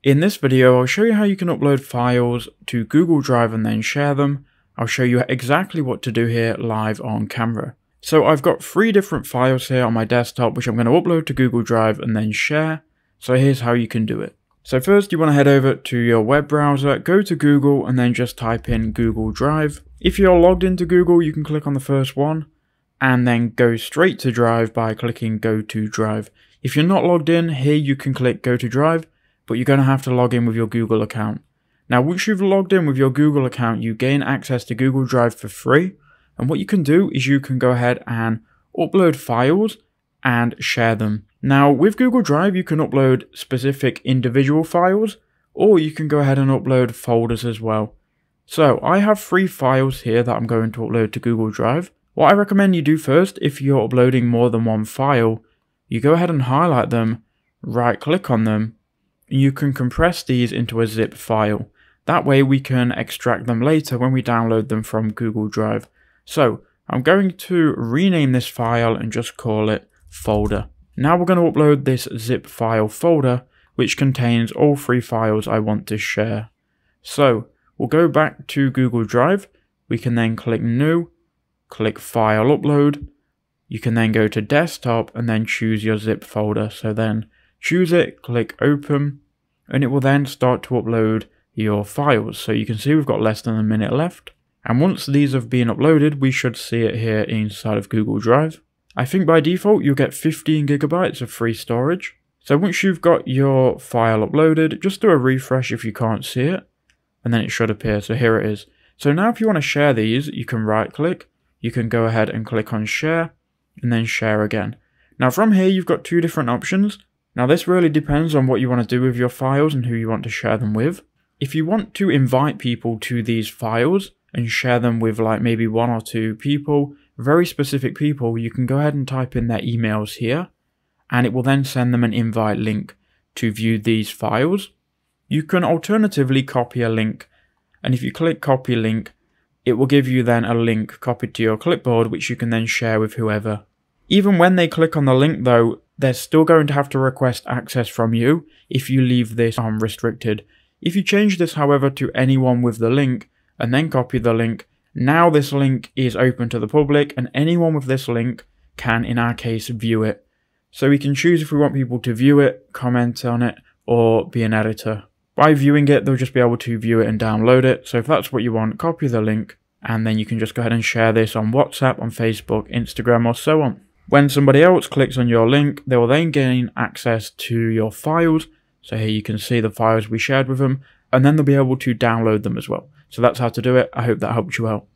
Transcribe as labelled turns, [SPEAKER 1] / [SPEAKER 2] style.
[SPEAKER 1] In this video, I'll show you how you can upload files to Google Drive and then share them. I'll show you exactly what to do here live on camera. So I've got 3 different files here on my desktop which I'm going to upload to Google Drive and then share. So here's how you can do it. So first you want to head over to your web browser, go to Google and then just type in Google Drive. If you're logged into Google, you can click on the first one and then go straight to Drive by clicking Go to Drive. If you're not logged in, here you can click Go to Drive, but you're going to have to log in with your Google account. Now once you've logged in with your Google account, you gain access to Google Drive for free, and what you can do is you can go ahead and upload files and share them. Now with Google Drive you can upload specific individual files, or you can go ahead and upload folders as well. So I have 3 files here that I'm going to upload to Google Drive. What I recommend you do first, if you're uploading more than one file, you go ahead and highlight them, right click on them, and you can compress these into a zip file. That way we can extract them later when we download them from Google Drive. So I'm going to rename this file and just call it folder. Now we're going to upload this zip file folder which contains all 3 files I want to share. So we'll go back to Google Drive. We can then click New, click File Upload. You can then go to Desktop and then choose your zip folder. So then choose it, click Open, and it will then start to upload your files. So you can see we've got less than a minute left. And once these have been uploaded, we should see it here inside of Google Drive. I think by default you'll get 15 gigabytes of free storage. So once you've got your file uploaded, just do a refresh if you can't see it, and then it should appear. So here it is. So now if you want to share these, you can right click, you can go ahead and click on share, and then share again. Now from here you've got 2 different options. Now this really depends on what you want to do with your files and who you want to share them with. If you want to invite people to these files and share them with like maybe 1 or 2 people, very specific people, you can go ahead and type in their emails here, and it will then send them an invite link to view these files. You can alternatively copy a link, and if you click copy link, it will give you then a link copied to your clipboard which you can then share with whoever. Even when they click on the link though, they're still going to have to request access from you if you leave this unrestricted. If you change this however to anyone with the link and then copy the link, now this link is open to the public and anyone with this link can, in our case, view it. So we can choose if we want people to view it, comment on it, or be an editor. By viewing it, they'll just be able to view it and download it. So if that's what you want, copy the link, and then you can just go ahead and share this on WhatsApp, on Facebook, Instagram, or so on. When somebody else clicks on your link, they will then gain access to your files. So here you can see the files we shared with them, and then they'll be able to download them as well. So that's how to do it. I hope that helped you out.